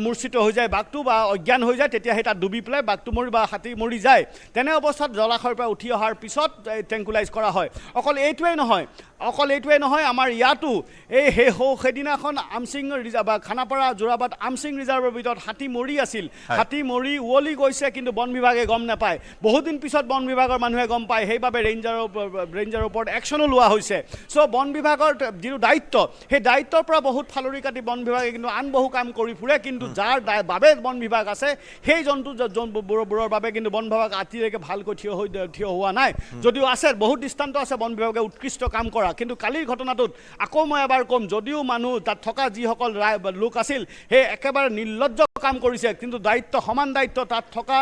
মূৰ্ছিত হৈ যায় বাঘটো বা অজ্ঞান হৈ যায়, তেতিয়া সেই তাত ডুবি পেলাই বাঘটো বা হাতী মৰি যায়। তেনে অৱস্থাত জলাশয়ৰ পৰা উঠি অহাৰ পিছত ট্ৰেংকুলাইজ কৰা হয়। অকল এইটোৱেই নহয়, আমাৰ ইয়াতো সেইদিনাখন আমচিং ৰিজাৰ্ভ বা খানাপাৰা যোৰাবাট আমচিং ৰিজাৰ্ভৰ ভিতৰত হাতী মৰি আছিল। হাতী মৰি উৱলি গৈছে, কিন্তু বন বিভাগে গম নাপায়। বহুদিন পিছত বন বিভাগৰ মানুহে গম পায়, সেইবাবে ৰেঞ্জাৰৰ ওপৰত একশ্যনো লোৱা হৈছে। চ' বন বিভাগৰ যিটো দায়িত্ব, সেই দায়িত্বৰ পৰা বহুত ফালৰি কাটি বন বিভাগে কিন্তু আন বহু কাম কৰি ফুৰে, কিন্তু যাৰ বাবে বন বিভাগ আছে সেই জন্তুবোৰৰ বাবে কিন্তু বন বিভাগ আজিলৈকে ভালকৈ থিয় হোৱা নাই। যদিও আছে বহুত দৃষ্টান্ত আছে বন বিভাগে উৎকৃষ্ট কাম কৰা, কিন্তু কালিৰ ঘটনাটোত আকৌ মই এবাৰ ক'ম, যদিও মানুহ তাত থকা যিসকল লোক আছিল সেই একেবাৰে নিৰ্লজ্জ কাম কৰিছে, কিন্তু সমান দায়িত্ব তাত থকা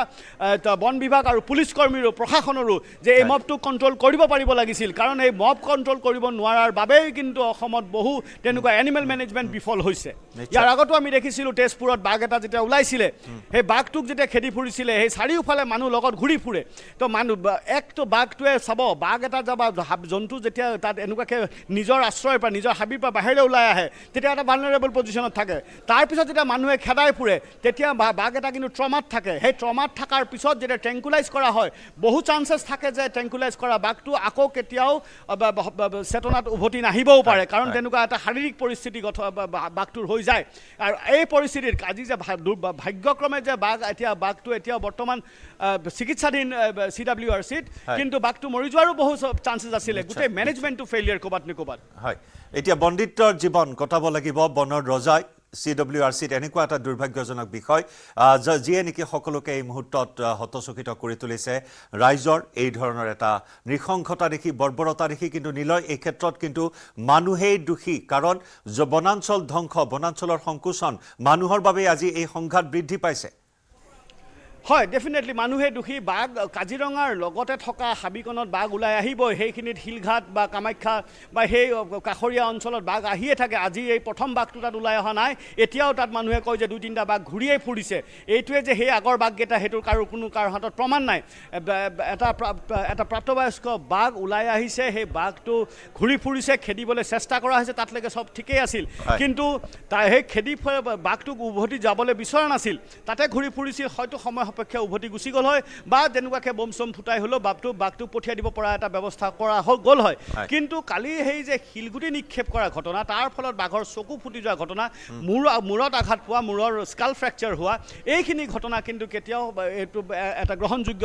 বন বিভাগ আৰু পুলিচ কৰ্মীৰো প্ৰশাসনৰো যে এই মবটোক কণ্ট্ৰল কৰিব পাৰিব লাগিছিল, কাৰণ এই মব কণ্ট্ৰল কৰিব নোৱাৰাৰ বাবেই কিন্তু অসমত বহু তেনেকুৱা এনিমেল মেনেজমেণ্ট বিফল হৈছে। ইয়াৰ আগতো আমি দেখিছিলোঁ তেজপুৰত বাঘ এটা যেতিয়া ওলাইছিলে, সেই বাঘটোক যেতিয়া খেদি ফুৰিছিলে, সেই চাৰিওফালে মানুহ লগত ঘূৰি ফুৰে। তো বাঘটোৱে চাব, বাঘ এটা জন্তু যেতিয়া তাত এনেকুৱাকৈ নিজৰ আশ্ৰয়ৰ পৰা নিজৰ হাবিৰ পৰা বাহিৰলৈ ওলাই আহে, তেতিয়া এটা ভালনাৰেবল পজিশ্যনত থাকে। তাৰপিছত যেতিয়া মানুহে খেদাই ফুৰে, তেতিয়া বাঘ এটা কিন্তু ট্ৰমাত থাকে। সেই ট্ৰমাত থকাৰ পিছত যেতিয়া ট্ৰেংকুলাইজ কৰা হয়, বহু চান্সেছ থাকে যে ট্ৰেংকুলাইজ কৰা বাঘটো আকৌ কেতিয়াও চেতনাত উভতি নাহিবও পাৰে, কাৰণ তেনেকুৱা এটা শাৰীৰিক পৰিস্থিতি বাঘটোৰ হৈ যায়। আৰু এই পৰিস্থিতিত আজি যে ভাগ্যক্ৰমে যে বাঘটো এতিয়া বৰ্তমান চিকিৎসাধীন CWRCত, কিন্তু বাঘটো মৰি যোৱাৰো বহু চান্সেছ আছিলে। গোটেই মেনেজমেণ্টটো ফেইলিয়াৰ ক'ৰবাত নে ক'ৰবাত। হয়, এতিয়া বন্দিত্বৰ জীৱন কটাব লাগিব বনৰ ৰজাই। CWRCত এনেকুৱা এটা দুৰ্ভাগ্যজনক বিষয়, যিয়ে নেকি সকলোকে এই মুহূৰ্তত হতচকিত কৰি তুলিছে। ৰাইজৰ এই ধৰণৰ এটা নৃশংসতা দেখি, বৰ্বৰতা দেখি, কিন্তু নিলয় এই ক্ষেত্ৰত কিন্তু মানুহেই দোষী, কাৰণ বনাঞ্চল ধ্বংস, বনাঞ্চলৰ সংকোচন, মানুহৰ বাবে আজি এই সংঘাত বৃদ্ধি পাইছে। হয় ডেফিনেটলি মানুহে দোষী বাঘ কাজিৰঙাৰ লগতে থকা হাবিকণত বাঘ ওলাই আহিবই সেইখিনিত শিলঘাট বা কামাখ্যা বা সেই কাষৰীয়া অঞ্চলত বাঘ আহিয়ে থাকে আজি এই প্ৰথম বাঘটো তাত ওলাই অহা নাই এতিয়াও তাত মানুহে কয় যে 2-3টা বাঘ ঘূৰিয়েই ফুৰিছে এইটোৱে যে সেই আগৰ বাঘকেইটা সেইটোৰ কাৰো হাতত প্ৰমাণ নাই এটা প্ৰাপ্তবয়স্ক বাঘ ওলাই আহিছে সেই বাঘটো ঘূৰি ফুৰিছে খেদিবলৈ চেষ্টা কৰা হৈছে তাতলৈকে চব ঠিকেই আছিল কিন্তু সেই খেদি বাঘটোক উভতি যাবলৈ বিচৰা নাছিল তাতে ঘূৰি ফুৰিছিল হয়তো সময় সাপেক্ষে উভতি গুচি গ'ল হয় বা তেনেকুৱাকৈ বম চম ফুটাই হ'লেও বাঘটো পঠিয়াই দিব পৰা এটা ব্যৱস্থা কৰা গ'ল হয় কিন্তু কালি সেই যে শিলগুটি নিক্ষেপ কৰা ঘটনা তাৰ ফলত বাঘৰ চকু ফুটি যোৱা ঘটনা মূৰত আঘাত পোৱা মূৰৰ স্কাল ফ্ৰেকচাৰ হোৱা এইখিনি ঘটনা কিন্তু কেতিয়াও এইটো এটা গ্ৰহণযোগ্য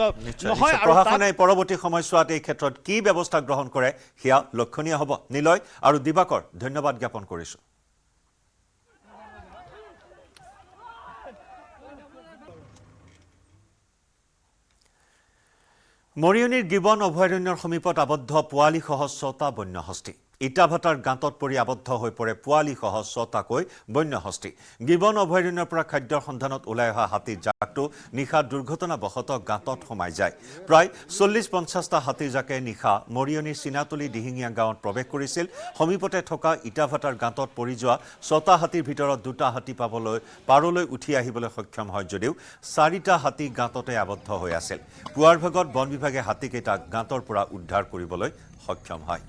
নহয় আৰু প্ৰশাসনে পৰৱৰ্তী সময়ছোৱাত এই ক্ষেত্ৰত কি ব্যৱস্থা গ্ৰহণ কৰে সেয়া লক্ষণীয় হ'ব নিলয় আৰু দিবাকৰ ধন্যবাদ জ্ঞাপন কৰিছোঁ মৰিয়নিৰ গিবন অভয়াৰণ্যৰ সমীপত আবদ্ধ পোৱালিসহ 6টা বন্যহস্তী ইটাভাটাৰ গাঁতত পৰি আবদ্ধ হৈ পৰে পোৱালিসহ 6টাকৈ বন্যহস্তী গিবন অভয়াৰণ্যৰ পৰা খাদ্যৰ সন্ধানত ওলাই অহা হাতীৰ জাকটো নিশা দুৰ্ঘটনাবশতঃ গাঁতত সোমাই যায় প্ৰায় 40-50টা হাতীৰ জাকে নিশা মৰিয়নিৰ চিনাতলি দিহিঙীয়া গাঁৱত প্ৰৱেশ কৰিছিল সমীপতে থকা ইটাভাটাৰ গাঁতত পৰি যোৱা 6টা হাতীৰ ভিতৰত 2টা হাতী পাৰলৈ উঠি আহিবলৈ সক্ষম হয় যদিও 4টা হাতী গাঁততে আবদ্ধ হৈ আছিল পুৱাৰ ভাগত বন বিভাগে হাতীকেইটাক গাঁতৰ পৰা উদ্ধাৰ কৰিবলৈ সক্ষম হয়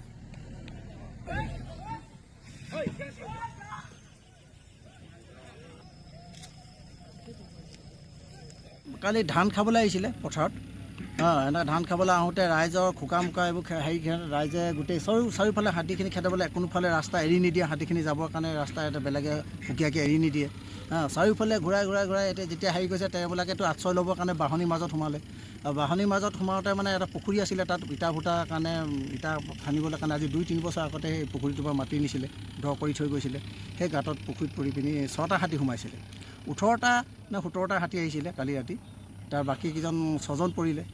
কালি ধান খাবলৈ আহিছিলে পথাৰত এনেকৈ ধান খাবলৈ আহোঁতে ৰাইজৰ খোকা মোকা এইবোৰ ৰাইজে গোটেই চাৰিওফালে হাতীখিনি খেদাবলৈ কোনোফালে ৰাস্তা এৰি নিদিয়ে হাতীখিনি যাবৰ কাৰণে ৰাস্তা এটা বেলেগে সুকীয়াকৈ এৰি নিদিয়ে চাৰিওফালে ঘূৰাই এতিয়া যেতিয়া হেৰি কৰিছে তেওঁবিলাকেতো আশ্ৰয় ল'বৰ কাৰণে বাহনীৰ মাজত সোমালে আৰু বাহনীৰ মাজত সোমাওঁতে মানে এটা পুখুৰী আছিলে তাত ইটা ভুটাৰ কাৰণে ইটা খান্দিবলৈ কাৰণে আজি 2-3 বছৰ আগতে সেই পুখুৰীটোৰ পৰা মাটি নিছিলে দ কৰি থৈ গৈছিলে সেই গাঁতত পুখুৰীত পৰি পিনি 6টা হাতী সোমাইছিলে 18টা নে 17টা হাতী আহিছিলে কালি ৰাতি তাৰ বাকীকেইজন 6জন পৰিলে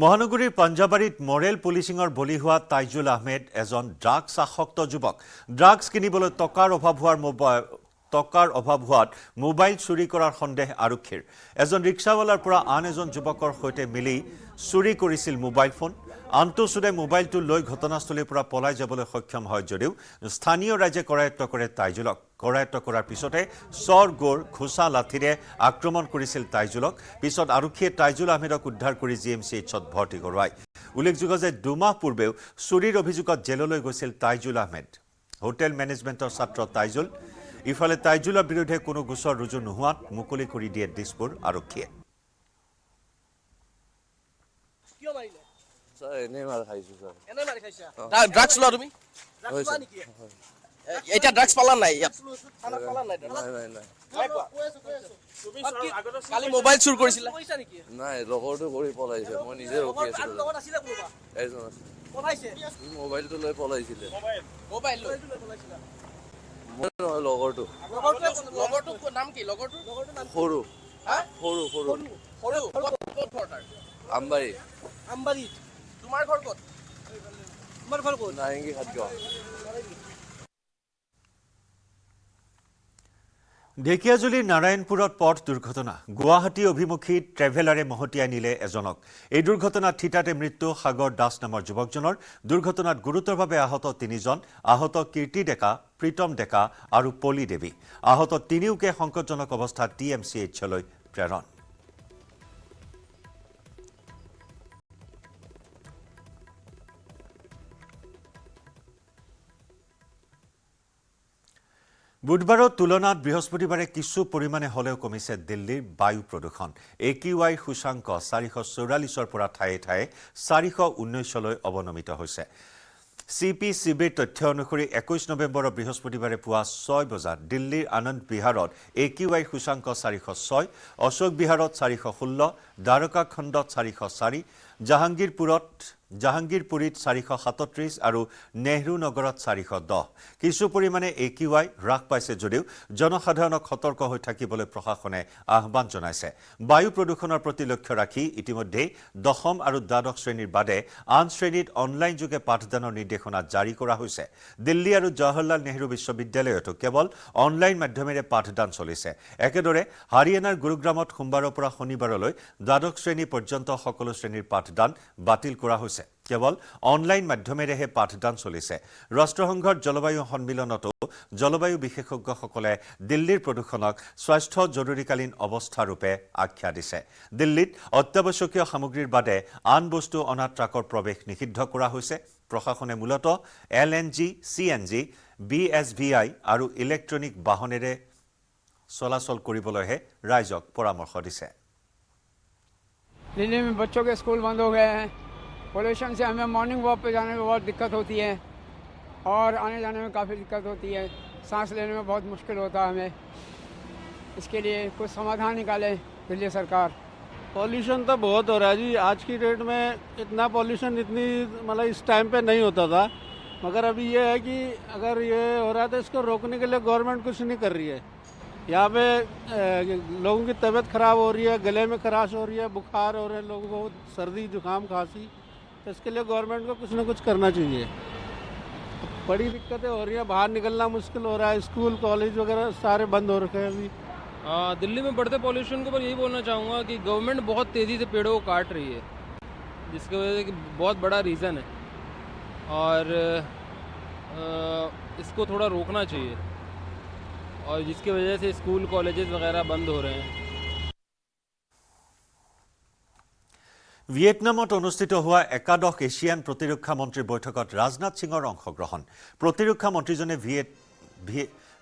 মহানগৰীৰ পাঞ্জাবাৰীত মৰেল পুলিচিঙৰ বলি হোৱা তাইজুল আহমেদ এজন ড্ৰাগছ আসক্ত যুৱক ড্ৰাগছ কিনিবলৈ টকাৰ অভাৱ হোৱাত মোবাইল চুৰি কৰাৰ সন্দেহ আৰক্ষীৰ এজন ৰিক্সাৱালাৰ পৰা আন এজন যুৱকৰ সৈতে মিলি চুৰি কৰিছিল মোবাইল ফোন আনটো চুৰে মোবাইলটো লৈ ঘটনাস্থলীৰ পৰা পলাই যাবলৈ সক্ষম হয় যদিও স্থানীয় ৰাইজে কৰায়ত্ব কৰে তাইজুলক কৰায়ত্ব কৰাৰ পিছতে চৰ গোৰ ঘোষা লাঠিৰে আক্ৰমণ কৰিছিল তাইজুলক পিছত আৰক্ষীয়ে তাইজুল আহমেদক উদ্ধাৰ কৰি GMCHত ভৰ্তি কৰোৱায় উল্লেখযোগ্য যে 2 মাহ পূৰ্বেও চুৰিৰ অভিযোগত জেললৈ গৈছিল তাইজুল আহমেদ হোটেল মেনেজমেণ্টৰ ছাত্ৰ তাইজুল ইফালে তাইজুলৰ বিৰুদ্ধে কোনো গোচৰ ৰুজু নোহোৱাত মুকলি কৰি দিয়ে দিছপুৰ আৰক্ষীয়ে এনে মাৰ খাইছো স্যাৰ এনে মাৰ খাইছা ড্ৰাগছ লোৱা তুমি ড্ৰাগছ লোৱা নেকি এটা ড্ৰাগছ পালা নাই খানা পালা নাই নাই তুমি কালি মোবাইল চুৰ কৰিছিলা পইচা নেকি নাই লগৰটো কৰি পলাইছে মই নিজে ৰখি আছিলো লগত আছিলে কোনোবা এজন আছে পলাইছে মোবাইলটো লৈ পলাইছিলে মোবাইল লৈ পলাইছিলা মই নহয় লগৰটো নাম কি লগৰটো নাম সৰু সৰু ক'ত ঘৰ তাৰ আমবাৰী তোমাৰ ঘৰ ক'ত তোমাৰ ঘৰ ক'ত নাৰেঙ্গী ঘাটগাঁও ঢেকিয়াজুলিৰ নাৰায়ণপুৰত পথ দুৰ্ঘটনা গুৱাহাটী অভিমুখী ট্ৰেভেলাৰে মহতিয়াই নিলে এজনক এই দুৰ্ঘটনাত থিতাতে মৃত্যু সাগৰ দাস নামৰ যুৱকজনৰ দুৰ্ঘটনাত গুৰুতৰভাৱে আহত 3জন আহত কীৰ্তি ডেকা প্ৰীতম ডেকা আৰু পলি দেৱী আহত 3ওকে সংকটজনক অৱস্থাত TMCHলৈ প্ৰেৰণ বুধবাৰৰ তুলনাত বৃহস্পতিবাৰে কিছু পৰিমাণে হলেও কমিছে দিল্লীৰ বায়ু প্ৰদূষণ AQI সূচাংক 444ৰ পৰা ঠায়ে ঠায়ে 419লৈ অৱনমিত হৈছে CPCBৰ তথ্য অনুসৰি 21 নৱেম্বৰৰ বৃহস্পতিবাৰে পুৱা 6 বজাত দিল্লীৰ আনন্দ বিহাৰত AQI সূচাংক 406 অশোক বিহাৰত 416 দ্বাৰকা খণ্ডত 404 জাহাংগীৰপুৰত জাহাংগীৰপুৰীত 437 আৰু নেহৰু নগৰত 410 কিছু পৰিমাণে AQI হ্ৰাস পাইছে যদিও জনসাধাৰণক সতৰ্ক হৈ থাকিবলৈ প্ৰশাসনে আহ্বান জনাইছে বায়ু প্ৰদূষণৰ প্ৰতি লক্ষ্য ৰাখি ইতিমধ্যে দশম আৰু দ্বাদশ শ্ৰেণীৰ বাদে আন শ্ৰেণীত অনলাইন যোগে পাঠদানৰ নিৰ্দেশনা জাৰি কৰা হৈছে দিল্লী আৰু জৱাহৰলাল নেহৰু বিশ্ববিদ্যালয়তো কেৱল অনলাইন মাধ্যমেৰে পাঠদান চলিছে একেদৰে হাৰিয়ানাৰ গুৰুগ্ৰামত সোমবাৰৰ পৰা শনিবাৰলৈ দ্বাদশ শ্ৰেণী পৰ্যন্ত সকলো শ্ৰেণীৰ পাঠদান বাতিল কৰা হৈছে কেৱল অনলাইন মাধ্যমেৰেহে পাঠদান চলিছে ৰাষ্ট্ৰসংঘৰ জলবায়ু সন্মিলনতো জলবায়ু বিশেষজ্ঞসকলে দিল্লীৰ প্ৰদূষণক স্বাস্থ্য জৰুৰীকালীন অৱস্থা ৰূপে আখ্যা দিছে দিল্লীত অত্যাৱশ্যকীয় সামগ্ৰীৰ বাদে আন বস্তু অনা ট্ৰাকৰ প্ৰৱেশ নিষিদ্ধ কৰা হৈছে প্ৰশাসনে মূলতঃ LNG CNG BSVI আৰু ইলেক্ট্ৰনিক বাহনেৰে চলাচল কৰিবলৈহে ৰাইজক পৰামৰ্শ দিছে दिल्ली में बच्चों के स्कूल बंद हो गए हैं पोल्यूशन से हमें मॉर्निंग वॉक पे जाने में बहुत दिक्कत होती है और आने जाने में काफ़ी दिक्कत होती है सांस लेने में बहुत मुश्किल होता है हमें इसके लिए कुछ समाधान निकाले दिल्ली सरकार पॉल्यूशन तो बहुत हो रहा है जी आज की डेट में इतना पॉल्यूशन इतनी मतलब इस टाइम पे नहीं होता था मगर अभी ये है कि अगर ये हो रहा है तो इसको रोकने के लिए गवर्नमेंट कुछ नहीं कर रही है यहाँ पे लोगों की तबीयत ख़राब हो रही है गले में खराश हो रही है बुखार हो रहे हैं लोगों को सर्दी जुकाम खांसी तो इसके लिए गवर्नमेंट को कुछ ना कुछ करना चाहिए बड़ी दिक्कतें हो रही है बाहर निकलना मुश्किल हो रहा है स्कूल कॉलेज वगैरह सारे बंद हो रखे हैं अभी दिल्ली में बढ़ते पॉल्यूशन के ऊपर यही बोलना चाहूँगा कि गवर्नमेंट बहुत तेज़ी से पेड़ों को काट रही है जिसकी वजह से बहुत बड़ा रीज़न है और इसको थोड़ा रोकना चाहिए और जिसकी वजह से स्कूल कॉलेजेस वगैरह बंद हो रहे हैं ভিয়েটনামত অনুষ্ঠিত হোৱা একাদশ এছিয়ান প্ৰতিৰক্ষা মন্ত্ৰীৰ বৈঠকত ৰাজনাথ সিঙৰ অংশগ্ৰহণ প্ৰতিৰক্ষা মন্ত্ৰীজনে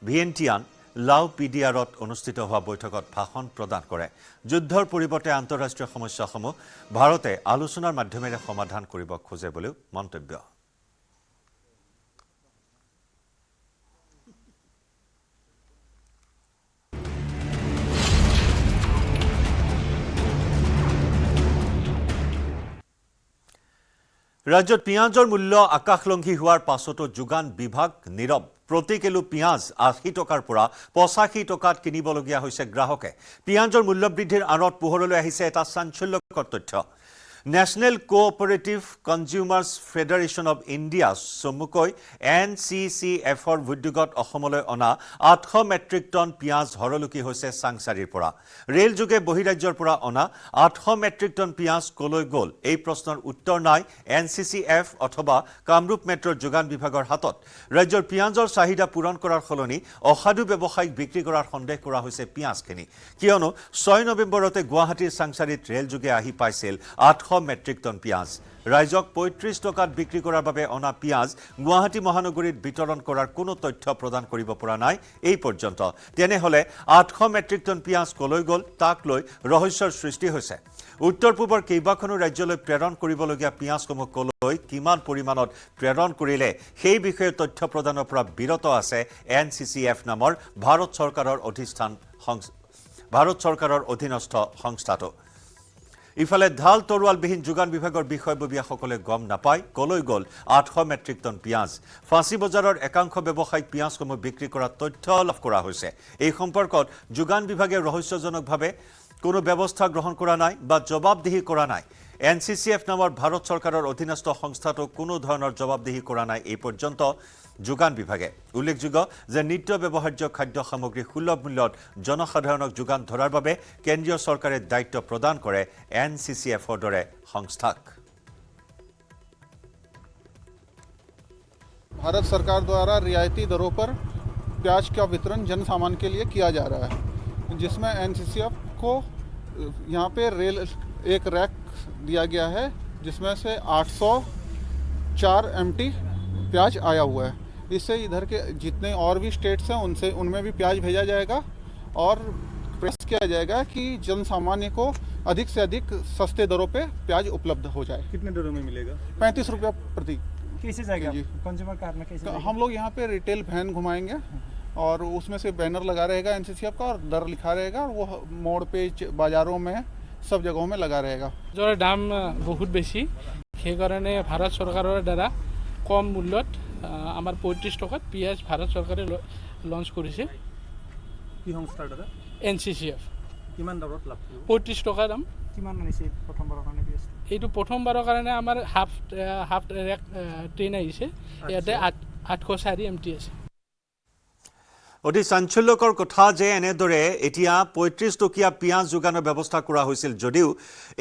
ভিয়েণ্টিয়ান লাও পিডিআৰত অনুষ্ঠিত হোৱা বৈঠকত ভাষণ প্ৰদান কৰে যুদ্ধৰ পৰিৱৰ্তে আন্তঃৰাষ্ট্ৰীয় সমস্যাসমূহ ভাৰতে আলোচনাৰ মাধ্যমেৰে সমাধান কৰিব খোজে বুলিও মন্তব্য ৰাজ্যত পিঁয়াজৰ মূল্য আকাশলংঘী হোৱাৰ পাছতো যোগান বিভাগ নীৰৱ প্ৰতি কিলো পিঁয়াজ ৮০ টকাৰ পৰা ৮৫ টকাত কিনিবলগীয়া হৈছে গ্ৰাহকে পিঁয়াজৰ মূল্য বৃদ্ধিৰ আঁৰত পোহৰলৈ আহিছে এটা চাঞ্চল্যকৰ তথ্য national cooperative consumers federation of India চমুকৈ NCCFৰ উদ্যোগত অসমলৈ অনা ৮০০ মেট্ৰিক টন পিঁয়াজ হৰলুকি হৈছে চাংচাৰীৰ পৰা ৰেল যোগে বহিৰাজ্যৰ পৰা অনা ৮০০ মেট্ৰিক টন পিঁয়াজ কলৈ গ'ল এই প্ৰশ্নৰ উত্তৰ নাই NCCF অথবা কামৰূপ মেট্ৰৰ যোগান বিভাগৰ হাতত ৰাজ্যৰ পিঁয়াজৰ চাহিদা পূৰণ কৰাৰ সলনি অসাধু ব্যৱসায়িক বিক্ৰী কৰাৰ সন্দেহ কৰা হৈছে পিঁয়াজখিনি কিয়নো ৬ নৱেম্বৰতে গুৱাহাটীৰ চাংচাৰীত ৰেল যোগে আহি পাইছিল ৮০০ মেট্ৰিক টন পিঁয়াজ ৰাইজক ৩৫ টকাত বিক্ৰী কৰাৰ বাবে অনা পিঁয়াজ গুৱাহাটী মহানগৰীত বিতৰণ কৰাৰ কোনো তথ্য প্ৰদান কৰিব পৰা নাই এই পৰ্যন্ত তেনেহলে ৮০০ মেট্ৰিক টন পিঁয়াজ কলৈ গ'ল তাক লৈ ৰহস্যৰ সৃষ্টি হৈছে উত্তৰ পূবৰ কেইবাখনো ৰাজ্যলৈ প্ৰেৰণ কৰিবলগীয়া পিঁয়াজসমূহ কলৈ কিমান পৰিমাণত প্ৰেৰণ কৰিলে সেই বিষয়ে তথ্য প্ৰদানৰ পৰা বিৰত আছে NCCF নামৰ ভাৰত চৰকাৰৰ অধীনস্থ সংস্থাটো ইফালে ঢাল তৰোৱালবিহীন যোগান বিভাগৰ বিষয়ববীয়াসকলে গম নাপায় কলৈ গ'ল ৮০০ মেট্ৰিক টন পিঁয়াজ ফাঁচী বজাৰৰ একাংশ ব্যৱসায়িক পিঁয়াজসমূহ বিক্ৰী কৰাৰ তথ্য লাভ কৰা হৈছে এই সম্পৰ্কত যোগান বিভাগে ৰহস্যজনকভাৱে কোনো ব্যৱস্থা গ্ৰহণ কৰা নাই বা জবাবদিহি কৰা নাই NCCF নামৰ ভাৰত চৰকাৰৰ অধীনস্থ সংস্থাটো কোনো ধৰণৰ জবাবদিহি কৰা নাই এই পৰ্যন্ত যোগান বিভাগে উল্লেখযোগ্য যে নিত্য ব্যৱহাৰ্য খাদ্য সামগ্ৰী সুলভ মূল্যত জনসাধাৰণক যোগান ধৰাৰ বাবে কেন্দ্ৰীয় চৰকাৰে দায়িত্ব প্ৰদান কৰে NCCFৰ দৰে সংস্থাক भारत सरकार द्वारा रियायती दरों पर प्याज का वितरण जन सामान्य के लिए किया जा रहा है जिसमें NCCF को यहाँ पे रेल एक रैक दिया गया है जिसमें से 804 MT प्याज आया हुआ है इससे इधर के जितने और भी स्टेट्स हैं उनमें भी प्याज भेजा जाएगा और प्रेस किया जाएगा कि जन सामान्य को अधिक से अधिक सस्ते दरों पे प्याज उपलब्ध हो जाए कितने दरों में मिलेगा 35 रुपया प्रति कैसे जाएगा कंज्यूमर कार में कैसे तो हम लोग यहाँ पे रिटेल वैन घुमाएंगे और उसमें से बैनर लगा रहेगा NCCF का और दर लिखा रहेगा और वो मोड़ पे बाज़ारों में सब जगहों में लगा रहेगा জ্বৰৰ দাম বহুত বেছি সেইকাৰণে ভাৰত চৰকাৰৰ দ্বাৰা কম মূল্যত আমাৰ 35 টকাত পিঁয়াজ ভাৰত চৰকাৰে লঞ্চ কৰিছে। কি সংস্থাৰ দ্বাৰা? NCCF। কিমান দৰত লাভ কৰিব? 35 টকা দাম। কিমান আনিছে প্ৰথমবাৰৰ কাৰণে পিঁয়াজ? এইটো প্ৰথমবাৰৰ কাৰণে আমাৰ হাফ ট্ৰেইন আহিছে। ইয়াতে 804 MT আছে। অতি চাঞ্চল্যকৰ কথা যে এনেদৰে এতিয়া 35 টকীয়া পিঁয়াজ যোগানৰ ব্যৱস্থা কৰা হৈছিল যদিও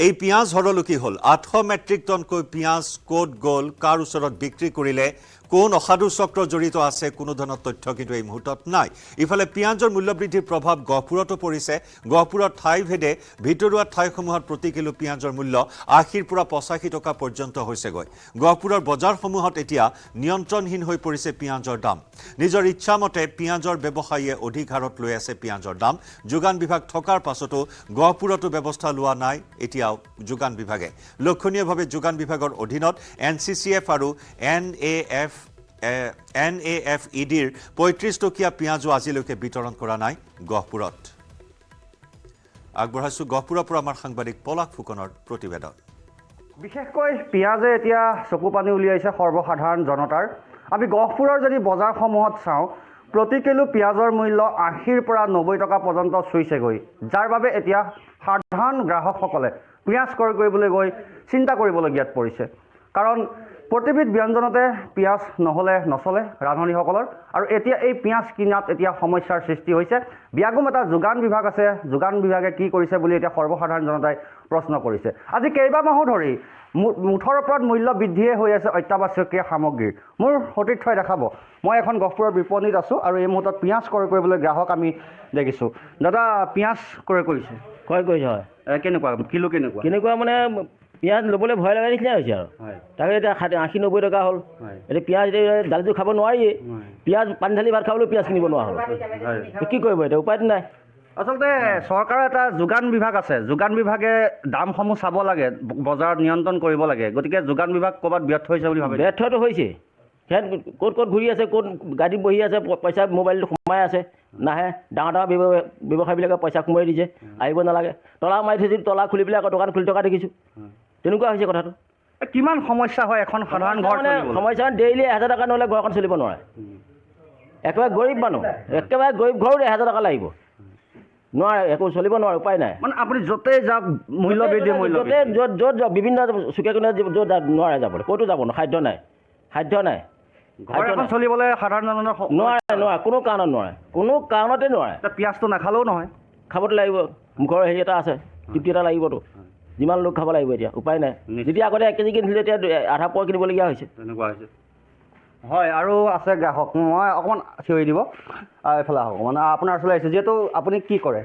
এই পিঁয়াজ হৰলুকি হ'ল। 800 মেট্ৰিক টনকৈ পিঁয়াজ ক'ত গ'ল, কাৰ ওচৰত বিক্ৰী কৰিলে, কোন অসাধু চক্ৰ জড়িত আছে, কোনো ধৰণৰ তথ্য কিন্তু এই মুহূৰ্তত নাই। ইফালে পিঁয়াজৰ মূল্যবৃদ্ধিৰ প্ৰভাৱ গহপুৰতো পৰিছে। গহপুৰত ঠাইভেদে ভিতৰুৱা ঠাইসমূহত প্ৰতি কিলো পিঁয়াজৰ মূল্য 80 পৰা 85 টকা পৰ্যন্ত হৈছেগৈ। গহপুৰৰ বজাৰসমূহত এতিয়া নিয়ন্ত্ৰণহীন হৈ পৰিছে পিঁয়াজৰ দাম। নিজৰ ইচ্ছামতে পিঁয়াজৰ ব্যৱসায়ীয়ে অধিক হাৰত লৈ আছে পিঁয়াজৰ দাম। যোগান বিভাগ থকাৰ পাছতো গহপুৰতো ব্যৱস্থা লোৱা নাই এতিয়াও যোগান বিভাগে। লক্ষণীয়ভাৱে যোগান বিভাগৰ অধীনত NCCF আৰু NAFEDৰ 35 টকীয়া পিঁয়াজো আজিলৈকে বিতৰণ কৰা নাই গহপুৰত। আগবঢ়াইছোঁ গহপুৰৰ পৰা আমাৰ সাংবাদিক পলাশ ফুকনৰ প্ৰতিবেদন। বিশেষকৈ পিঁয়াজে এতিয়া চকু পানী উলিয়াইছে সৰ্বসাধাৰণ জনতাৰ। আমি গহপুৰৰ যদি বজাৰসমূহত চাওঁ, প্ৰতি কিলো পিঁয়াজৰ মূল্য 80 পৰা 90 টকা পৰ্যন্ত চুইছেগৈ, যাৰ বাবে এতিয়া সাধাৰণ গ্ৰাহকসকলে পিঁয়াজ ক্ৰয় কৰিবলৈ গৈ চিন্তা কৰিবলগীয়াত পৰিছে। কাৰণ প্ৰতিবিধ ব্যঞ্জনতে পিঁয়াজ নহ'লে নচলে ৰান্ধনীসকলৰ, আৰু এতিয়া এই পিঁয়াজ কিনাত এতিয়া সমস্যাৰ সৃষ্টি হৈছে। বিয়াগোম এটা যোগান বিভাগ আছে, যোগান বিভাগে কি কৰিছে বুলি এতিয়া সৰ্বসাধাৰণ জনতাই প্ৰশ্ন কৰিছে। আজি কেইবামাহো ধৰি মুঠৰ ওপৰত মূল্য বৃদ্ধিয়ে হৈ আছে অত্যাৱশ্যকীয় সামগ্ৰীৰ। মোৰ সতীৰ্থই দেখাব, মই এখন গহপুৰৰ বিপণীত আছোঁ আৰু এই মুহূৰ্তত পিঁয়াজ ক্ৰয় কৰিবলৈ গ্ৰাহক আমি দেখিছোঁ। দাদা, পিঁয়াজ ক্ৰয় কৰিছে? ক্ৰয় কৰিছে, হয়। কেনেকুৱা কিলো? কেনেকুৱা মানে পিঁয়াজ ল'বলৈ ভয় লগা নিচিনা হৈছে আৰু তাকে এতিয়া 80-90 টকা হ'ল। এতিয়া পিঁয়াজ এতিয়া দালিটো খাব নোৱাৰিয়ে, পিঁয়াজ পানী ঢালি ভাত খাবলৈও পিঁয়াজ কিনিব নোৱাৰা হ'ল। কি কৰিব এতিয়া, উপায়টো নাই। আচলতে চৰকাৰৰ এটা যোগান বিভাগ আছে, যোগান বিভাগে দামসমূহ চাব লাগে, বজাৰত নিয়ন্ত্ৰণ কৰিব লাগে। গতিকে যোগান বিভাগ ক'ৰবাত ব্যৰ্থ হৈছে বুলি ভাবে? ব্যৰ্থটো হৈছে। সিহঁত ক'ত ঘূৰি আছে, ক'ত গাড়ীত বহি আছে, পইচা মোবাইলটো সোমাই আছে, নাহে। ডাঙৰ ব্যৱসায়ীবিলাকে পইচা সোমাই দিছে, আহিব নালাগে। তলা মাৰি থৈছিল, তলা খুলি পেলাই আকৌ দোকান খুলি থকা দেখিছোঁ। তেনেকুৱা হৈছে কথাটো। কিমান সমস্যা হয় এখন সাধাৰণ ঘৰ? সমস্যা ডেইলি 1000 টকা নহ'লে ঘৰখন চলিব নোৱাৰে। একেবাৰে গৰীব মানুহ, একেবাৰে গৰীব ঘৰো 1000 টকা লাগিব, নোৱাৰে, একো চলিব নোৱাৰে, উপায় নাই। মানে আপুনি য'তে যাওক মূল্য বৃদ্ধি, য'তে য'ত যাওক, বিভিন্ন চুকে কোণে য'ত নোৱাৰে যাবলৈ, ক'তো যাব নোৱাৰে, সাধ্য নাই। ঘৰ এখন চলিবলৈ সাধাৰণ জনৰ নোৱাৰে, কোনো কাৰণত নোৱাৰে, কোনো কাৰণতে নোৱাৰে। পিঁয়াজটো নাখালেও নহয়, খাবতো লাগিব, মুখৰ হেৰি এটা আছে, তৃপ্তি এটা লাগিবতো। যিমান লোক খাব লাগিব এতিয়া, উপায় নাই। যেতিয়া আগতে 1 কেজি কিনিছিলে, এতিয়া আধা পোৱা কিনিবলগীয়া হৈছে। তেনেকুৱা হৈছে, হয়। আৰু আছে গ্ৰাহক, মই অকণমান চিঞৰি দিব, এইফালে আহক। মানে আপোনাৰ ওচৰলৈ আহিছে, যিহেতু আপুনি কি কৰে?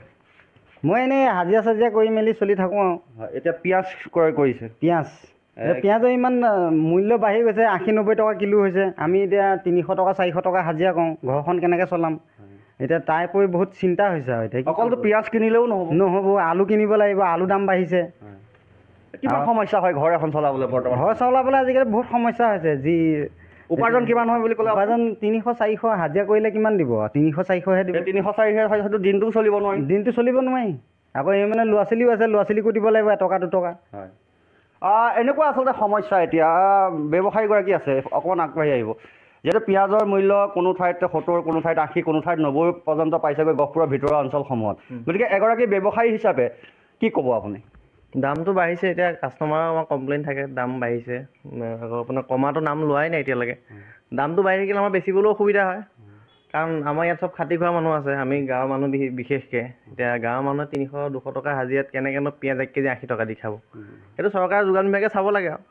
মই এনেই হাজিৰা চাজিৰা কৰি মেলি চলি থাকোঁ আৰু। এতিয়া পিঁয়াজ ক্ৰয় কৰিছে? পিঁয়াজৰ ইমান মূল্য বাঢ়ি গৈছে, 80-90 টকা কিলো হৈছে। আমি এতিয়া 300 টকা 400 টকা হাজিৰা কৰোঁ, ঘৰখন কেনেকৈ চলাম? এতিয়া তাৰ উপৰি বহুত চিন্তা হৈছে আৰু। এতিয়া অকলতো পিঁয়াজ কিনিলেও নহ'ব, আলু কিনিব লাগিব, আলু দাম বাঢ়িছে। কিমান সমস্যা হয় ঘৰ এখন চলাবলৈ? বৰ্তমান ঘৰ চলাবলৈ আজিকালি বহুত সমস্যা হৈছে। যি উপাৰ্জন কিমান হয় বুলি ক'লে? উপাৰ্জন 300-400, হাজিৰা কৰিলে কিমান দিব? 300-400হে দিব। 300-400 হয়তো দিনটোও চলিব নোৱাৰি। দিনটো চলিব নোৱাৰি। আকৌ এই মানে ল'ৰা ছোৱালীও আছে, ল'ৰা ছোৱালীকো দিব লাগিব 1 টকা 2 টকা। হয়, এনেকুৱা আচলতে সমস্যা। এতিয়া ব্যৱসায়ীগৰাকী আছে, অকণমান আগবাঢ়ি আহিব। যিহেতু পিঁয়াজৰ মূল্য কোনো ঠাইত 70, কোনো ঠাইত 80, কোনো ঠাইত 90 পৰ্যন্ত পাইছেগৈ গহপুৰৰ ভিতৰুৱা অঞ্চলসমূহত। গতিকে এগৰাকী ব্যৱসায়ী হিচাপে কি ক'ব আপুনি? দামটো বাঢ়িছে, এতিয়া কাষ্টমাৰৰ আমাৰ কমপ্লেইন থাকে, দাম বাঢ়িছে। আকৌ আপোনাৰ কমাটো নাম লোৱাই নাই এতিয়ালৈকে। দামটো বাঢ়ি থাকিলে আমাৰ বেচিবলৈও অসুবিধা হয়, কাৰণ আমাৰ ইয়াত চব খাটি খোৱা মানুহ আছে, আমি গাঁৱৰ মানুহ বিশেষকৈ। এতিয়া গাঁৱৰ মানুহে 300-200 টকা হাজিৰাত কেনেকৈনো পিঁয়াজ 1 কেজি 80 টকা দি খাব? সেইটো চৰকাৰৰ যোগান বিভাগে চাব লাগে আৰু।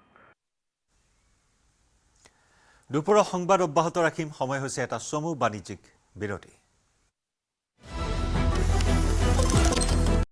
দুপৰৰ সংবাদ অব্যাহত ৰাখিম। সময় হৈছে এটা চমু বাণিজ্যিক বিৰতি।